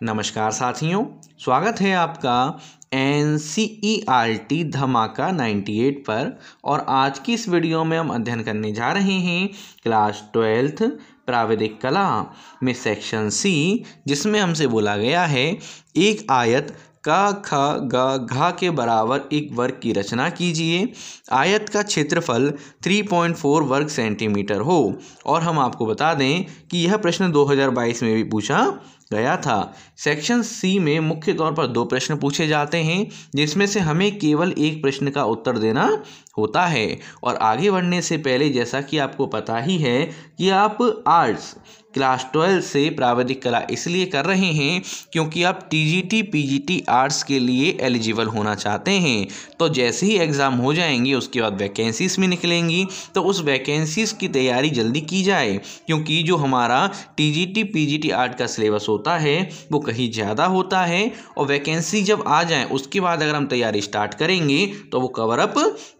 नमस्कार साथियों, स्वागत है आपका NCERT धमाका 98 पर। और आज की इस वीडियो में हम अध्ययन करने जा रहे हैं क्लास 12th प्राविधिक कला में सेक्शन सी, जिसमें हमसे बोला गया है एक आयत का ख ग घ के बराबर एक वर्ग की रचना कीजिए। आयत का क्षेत्रफल 3.4 वर्ग सेंटीमीटर हो। और हम आपको बता दें कि यह प्रश्न 2022 में भी पूछा गया था। सेक्शन सी में मुख्य तौर पर 2 प्रश्न पूछे जाते हैं, जिसमें से हमें केवल एक प्रश्न का उत्तर देना होता है। और आगे बढ़ने से पहले, जैसा कि आपको पता ही है कि आप आर्ट्स क्लास 12 से प्राविधिक कला इसलिए कर रहे हैं क्योंकि आप TGT PGT आर्ट्स के लिए एलिजिबल होना चाहते हैं। तो जैसे ही एग्ज़ाम हो जाएंगे उसके बाद वैकेंसीज में निकलेंगी, तो उस वैकेंसीज की तैयारी जल्दी की जाए, क्योंकि जो हमारा TGT PGT आर्ट का सिलेबस होता है वो कहीं ज़्यादा होता है। और वैकेंसी जब आ जाए उसके बाद अगर हम तैयारी स्टार्ट करेंगे तो वो कवर अप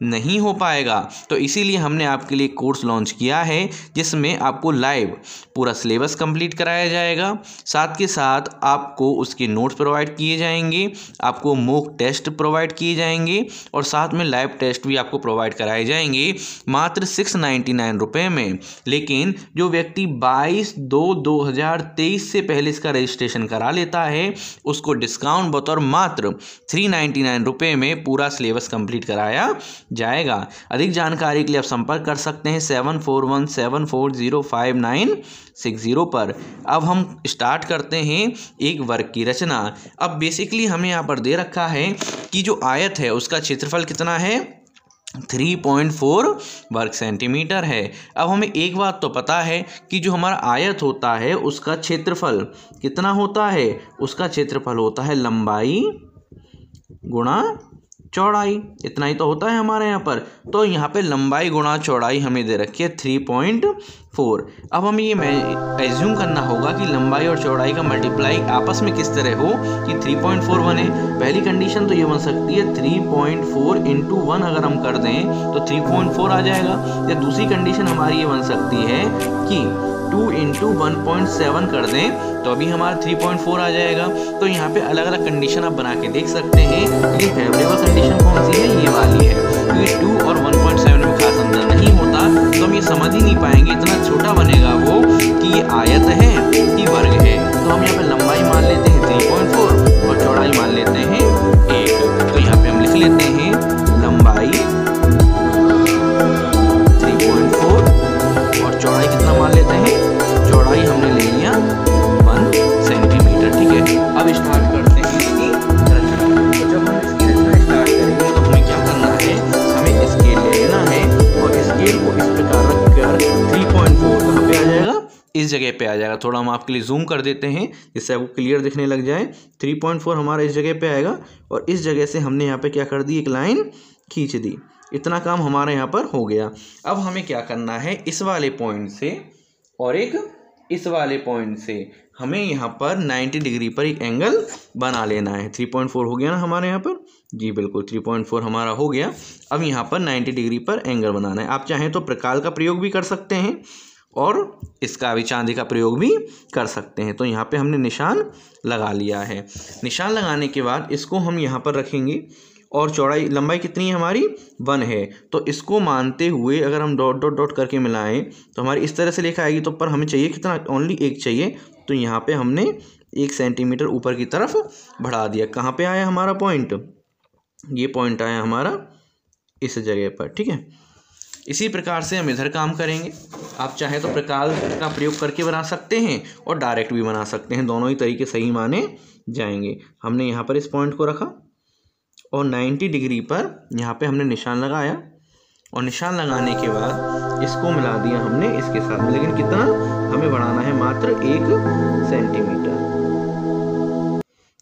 नहीं हो पाएगा। तो इसीलिए हमने आपके लिए कोर्स लॉन्च किया है, जिसमें आपको लाइव पूरा सिलेबस कंप्लीट कराया जाएगा। साथ के साथ आपको उसके नोट्स प्रोवाइड किए जाएंगे, आपको मॉक टेस्ट प्रोवाइड किए जाएंगे और साथ में लाइव टेस्ट भी आपको प्रोवाइड कराए जाएंगे मात्र 699 रुपये में। लेकिन जो व्यक्ति 22/2/2023 से पहले इसका रजिस्ट्रेशन करा लेता है उसको डिस्काउंट बतौर मात्र 399 रुपये में पूरा सिलेबस कंप्लीट कराया जाएगा। अधिक जानकारी के लिए आप संपर्क कर सकते हैं 7417405960 पर। अब हम स्टार्ट करते हैं एक वर्ग की रचना। अब बेसिकली हमें यहाँ पर दे रखा है कि जो आयत है उसका क्षेत्रफल कितना है, 3.4 वर्ग सेंटीमीटर है। अब हमें एक बात तो पता है कि जो हमारा आयत होता है उसका क्षेत्रफल कितना होता है, उसका क्षेत्रफल होता है लंबाई गुणा चौड़ाई। इतना ही तो होता है हमारे यहाँ पर। तो यहाँ पे लंबाई गुणा चौड़ाई हमें दे रखी है 3.4। अब हमें ये एज्यूम करना होगा कि लंबाई और चौड़ाई का मल्टीप्लाई आपस में किस तरह हो कि 3.4 बने। पहली कंडीशन तो ये बन सकती है 3.4 × 1 अगर हम कर दें तो 3.4 आ जाएगा। या दूसरी कंडीशन हमारी ये बन सकती है कि 2 × 1.7 कर दें तो अभी हमारा 3.4 आ जाएगा। तो यहाँ पे अलग अलग कंडीशन आप बना के देख सकते हैं। लेकिन फेवरेबल कंडीशन कौन सी है, ये वाली है, क्योंकि 2 और 1.7 में खास अंतर नहीं होता तो हम ये समझ ही नहीं पाएंगे, इतना छोटा बनेगा वो कि ये आयत है कि वर्ग है। तो हम यहाँ पे लंबाई मान लेते हैं 3.4 और चौड़ाई मान लेते हैं 1। तो यहाँ पे हम लिख लेते हैं लंबाई 3.4 और चौड़ाई कितना मान लेते हैं, चौड़ाई हमने ले लिया 1 सेंटीमीटर। ठीक है, अब स्टार्ट करते हैं इसकी रचना। तो जब हम इसकी रचना स्टार्ट करेंगे तो हमें क्या करना है, हमें स्केल ले लेना है और स्केल को इस प्रकार रखकर 3.4 कहाँ पे आ जाएगा, इस जगह पे आ जाएगा। थोड़ा हम आपके लिए जूम कर देते हैं जिससे आपको क्लियर दिखने लग जाए। 3.4 हमारा इस जगह पे आएगा और इस जगह से हमने यहाँ पे क्या कर दी, एक लाइन खींच दी। इतना काम हमारे यहाँ पर हो गया। अब हमें क्या करना है, इस वाले पॉइंट से और एक इस वाले पॉइंट से हमें यहाँ पर 90 डिग्री पर एक एंगल बना लेना है। 3.4 हो गया ना हमारे यहाँ पर, जी बिल्कुल 3.4 हमारा हो गया। अब यहाँ पर 90 डिग्री पर एंगल बनाना है। आप चाहें तो प्रकाल का प्रयोग भी कर सकते हैं और इसका भी चांदी का प्रयोग भी कर सकते हैं। तो यहाँ पे हमने निशान लगा लिया है। निशान लगाने के बाद इसको हम यहाँ पर रखेंगे और चौड़ाई लंबाई कितनी है हमारी 1 है। तो इसको मानते हुए अगर हम डॉट डॉट डॉट करके मिलाएं तो हमारी इस तरह से लिखा आएगी। तो पर हमें चाहिए कितना, ओनली 1 चाहिए। तो यहाँ पे हमने 1 सेंटीमीटर ऊपर की तरफ बढ़ा दिया। कहाँ पे आया हमारा पॉइंट, ये पॉइंट आया हमारा इस जगह पर। ठीक है, इसी प्रकार से हम इधर काम करेंगे। आप चाहे तो प्रकाल का प्रयोग करके बना सकते हैं और डायरेक्ट भी बना सकते हैं, दोनों ही तरीके सही माने जाएंगे। हमने यहाँ पर इस पॉइंट को रखा और 90 डिग्री पर यहाँ पे हमने निशान लगाया और निशान लगाने के बाद इसको मिला दिया हमने इसके साथ में। लेकिन कितना हमें बढ़ाना है, मात्र 1 सेंटीमीटर।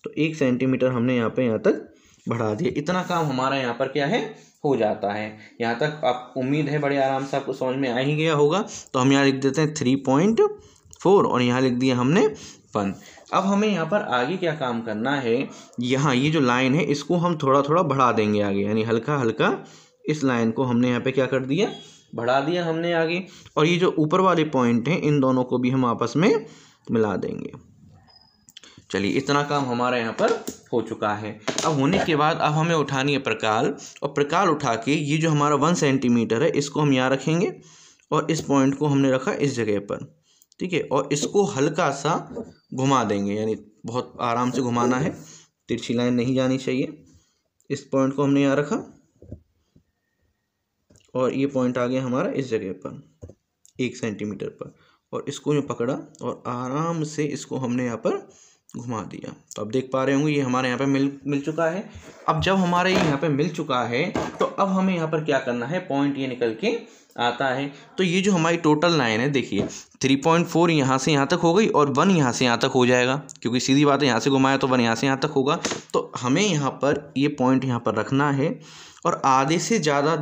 तो 1 सेंटीमीटर हमने यहाँ तक बढ़ा दिया। इतना काम हमारा यहाँ पर क्या है, हो जाता है। यहाँ तक आप उम्मीद है बड़े आराम से आपको समझ में आ ही गया होगा। तो हम यहाँ लिख देते हैं 3.4 और यहाँ लिख दिया हमने 1। अब हमें यहाँ पर आगे क्या काम करना है, यहाँ ये जो लाइन है इसको हम थोड़ा थोड़ा बढ़ा देंगे आगे, यानी हल्का हल्का इस लाइन को हमने यहाँ पे क्या कर दिया, बढ़ा दिया हमने आगे। और ये जो ऊपर वाले पॉइंट हैं इन दोनों को भी हम आपस में मिला देंगे। चलिए इतना काम हमारा यहाँ पर हो चुका है। अब होने के बाद अब हमें उठानी है प्रकाल, और प्रकाल उठा के ये जो हमारा 1 सेंटीमीटर है इसको हम यहाँ रखेंगे और इस पॉइंट को हमने रखा इस जगह पर, ठीक है। और इसको हल्का सा घुमा देंगे, यानी बहुत आराम से घुमाना है, तिरछी लाइन नहीं जानी चाहिए। इस पॉइंट को हमने यहाँ रखा और ये पॉइंट आ गया हमारा इस जगह पर 1 सेंटीमीटर पर, और इसको जो पकड़ा और आराम से इसको हमने यहाँ पर घुमा दिया। तो अब देख पा रहे होंगे ये हमारे यहाँ पे मिल चुका है। अब जब हमारे यहाँ पे मिल चुका है तो अब हमें यहाँ पर क्या करना है, पॉइंट ये निकल के आता है। तो ये जो हमारी टोटल लाइन है देखिए 3.4 यहाँ से यहाँ तक हो गई और 1 यहाँ से यहाँ तक हो जाएगा, क्योंकि सीधी बात है यहाँ से घुमाया तो 1 यहाँ से यहाँ तक होगा। तो हमें यहाँ पर ये पॉइंट यहाँ पर रखना है और आधे से ज़्यादा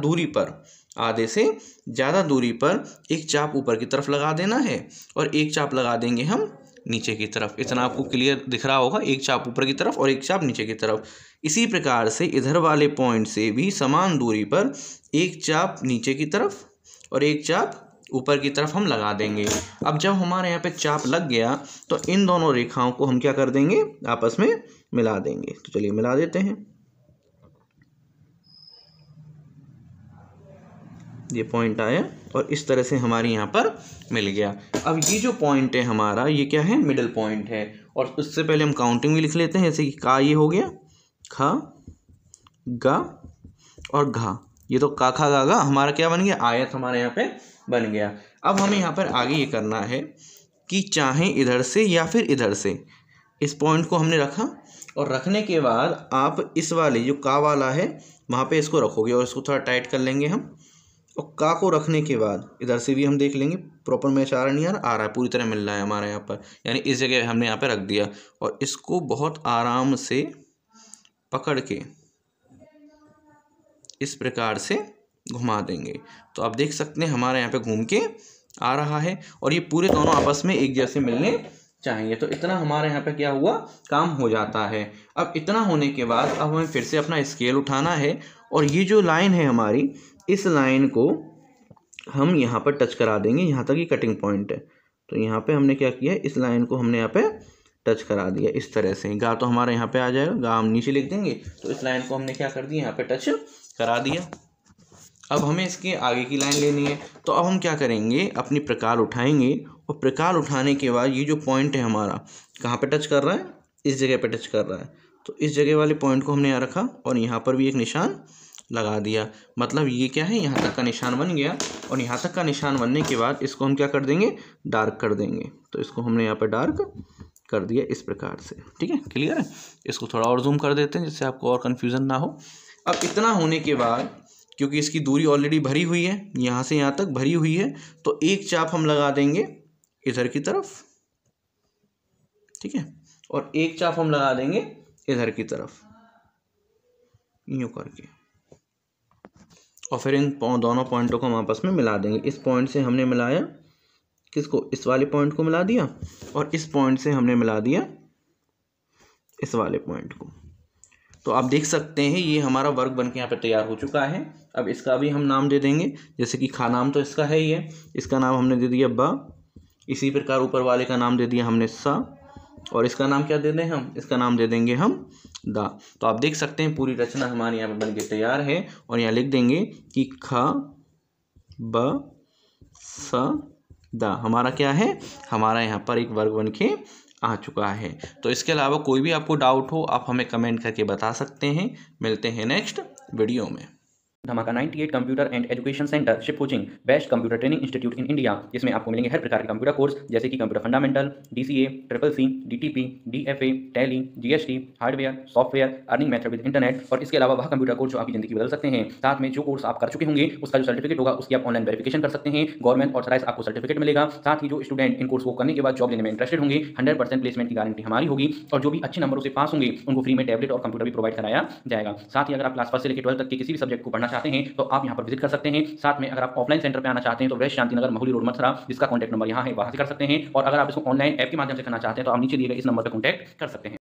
दूरी पर एक चाप ऊपर की तरफ लगा देना है और एक चाप लगा देंगे हम नीचे की तरफ। इतना आपको क्लियर दिख रहा होगा, एक चाप ऊपर की तरफ और एक चाप नीचे की तरफ। इसी प्रकार से इधर वाले पॉइंट से भी समान दूरी पर एक चाप नीचे की तरफ और एक चाप ऊपर की तरफ हम लगा देंगे। अब जब हमारे यहाँ पे चाप लग गया तो इन दोनों रेखाओं को हम क्या कर देंगे, आपस में मिला देंगे। तो चलिए मिला देते हैं। ये पॉइंट आया और इस तरह से हमारे यहाँ पर मिल गया। अब ये जो पॉइंट है हमारा, ये क्या है, मिडल पॉइंट है। और उससे पहले हम काउंटिंग भी लिख लेते हैं, जैसे कि का ये हो गया, ख, गा और घा। ये तो का खा गा गा हमारा क्या बन गया, आयत हमारे यहाँ पे बन गया। अब हमें यहाँ पर आगे ये करना है कि चाहे इधर से या फिर इधर से इस पॉइंट को हमने रखा, और रखने के बाद आप इस वाले जो का वाला है वहाँ पे इसको रखोगे और इसको थोड़ा टाइट कर लेंगे हम। और का को रखने के बाद इधर से भी हम देख लेंगे प्रॉपर मैच आ रहा नहीं आ रहा है, पूरी तरह मिल रहा है हमारे यहाँ पर, यानी इस जगह हमने यहाँ पे रख दिया और इसको बहुत आराम से पकड़ के इस प्रकार से घुमा देंगे। तो आप देख सकते हैं हमारे यहाँ पे घूम के आ रहा है और ये पूरे दोनों आपस में एक जैसे मिलने चाहिए। तो इतना हमारे यहाँ पे क्या हुआ, काम हो जाता है। अब इतना होने के बाद अब हमें फिर से अपना स्केल उठाना है और ये जो लाइन है हमारी, इस लाइन को हम यहाँ पर टच करा देंगे, यहाँ तक ये कटिंग पॉइंट है। तो यहाँ पे हमने क्या किया, इस लाइन को हमने यहाँ पे टच करा दिया इस तरह से। गा तो हमारे यहाँ पे आ जाएगा, गा हम नीचे लिख देंगे। तो इस लाइन को हमने क्या कर दिया, यहाँ पे टच करा दिया। अब हमें इसके आगे की लाइन लेनी है। तो अब हम क्या करेंगे, अपनी प्रकाल उठाएंगे और प्रकाल उठाने के बाद ये जो पॉइंट है हमारा कहाँ पे टच कर रहा है, इस जगह पे टच कर रहा है। तो इस जगह वाले पॉइंट को हमने यहाँ रखा और यहाँ पर भी एक निशान लगा दिया। मतलब ये क्या है, यहाँ तक का निशान बन गया। और यहाँ तक का निशान बनने के बाद इसको हम क्या कर देंगे, डार्क कर देंगे। तो इसको हमने यहाँ पर डार्क कर दिया इस प्रकार से, ठीक है, क्लियर है। इसको थोड़ा और जूम कर देते हैं जिससे आपको और कन्फ्यूज़न ना हो। अब इतना होने के बाद, क्योंकि इसकी दूरी ऑलरेडी भरी हुई है, यहाँ से यहाँ तक भरी हुई है, तो एक चाप हम लगा देंगे इधर की तरफ, ठीक है, और एक चाप हम लगा देंगे इधर की तरफ, यूँ करके। और फिर इन दोनों पॉइंटों को हम आपस में मिला देंगे। इस पॉइंट से हमने मिलाया किसको, इस वाले पॉइंट को मिला दिया, और इस पॉइंट से हमने मिला दिया इस वाले पॉइंट को। तो आप देख सकते हैं ये हमारा वर्क बन के यहाँ पे तैयार हो चुका है। अब इसका भी हम नाम दे देंगे, जैसे कि खा नाम तो इसका है ही है, इसका नाम हमने दे दिया बा। इसी प्रकार ऊपर वाले का नाम दे दिया हमने सा, और इसका नाम क्या दे दें हम, इसका नाम दे देंगे हम दा। तो आप देख सकते हैं पूरी रचना हमारे यहाँ पे बन के तैयार है। और यहाँ लिख देंगे कि ख ब स दा हमारा क्या है, हमारा यहाँ पर एक वर्ग बन के आ चुका है। तो इसके अलावा कोई भी आपको डाउट हो आप हमें कमेंट करके बता सकते हैं। मिलते हैं नेक्स्ट वीडियो में। धमाका 98 computer and education centre ship coaching best computer training institute in India, जिसमें आपको मिलेंगे हर प्रकार के कंप्यूटर कोर्स जैसे कि computer fundamental, DCA, CCC, DTP, DFA, tally, GST, hardware, software, earning method with internet, और इसके अलावा वह कंप्यूटर कोर्स जो आपकी ज़िंदगी बदल सकते हैं। साथ में जो कोर्स आप कर चुके होंगे उसका जो सर्टिफिकेट होगा उसकी आप ऑनलाइन वेरिफिकेशन कर सकते हैं, गवर्नमेंट ऑथराइज आपको सर्टिफिकेट मिलेगा। साथ ही जो स्टूडेंट इन कोर्स को करने के बाद जॉब लेने में इंटरेस्टेड होंगे 100% प्लेसमेंट की गारंटी हमारी होगी, और जो भी अच्छे नंबरों से पास होंगे उनको फ्री में टैबलेट और कंप्यूटर भी प्रोवाइड कराया जाएगा। साथ ही अगर आप क्लास 1 से लेकर 12 तक के किसी भी सब्जेक्ट को पढ़ना चाहते हैं तो आप यहाँ पर विजिट कर सकते हैं। साथ में अगर आप ऑफलाइन सेंटर पे आना चाहते हैं तो वेस्ट शांतिनगर महूली रोड मथुरा, जिसका कॉन्टैक्ट नंबर यहाँ है, वहां से कर सकते हैं। और अगर आप इसको ऑनलाइन ऐप के माध्यम से करना चाहते हैं तो आप नीचे दिए गए इस नंबर पर कॉन्टैक्ट कर सकते हैं।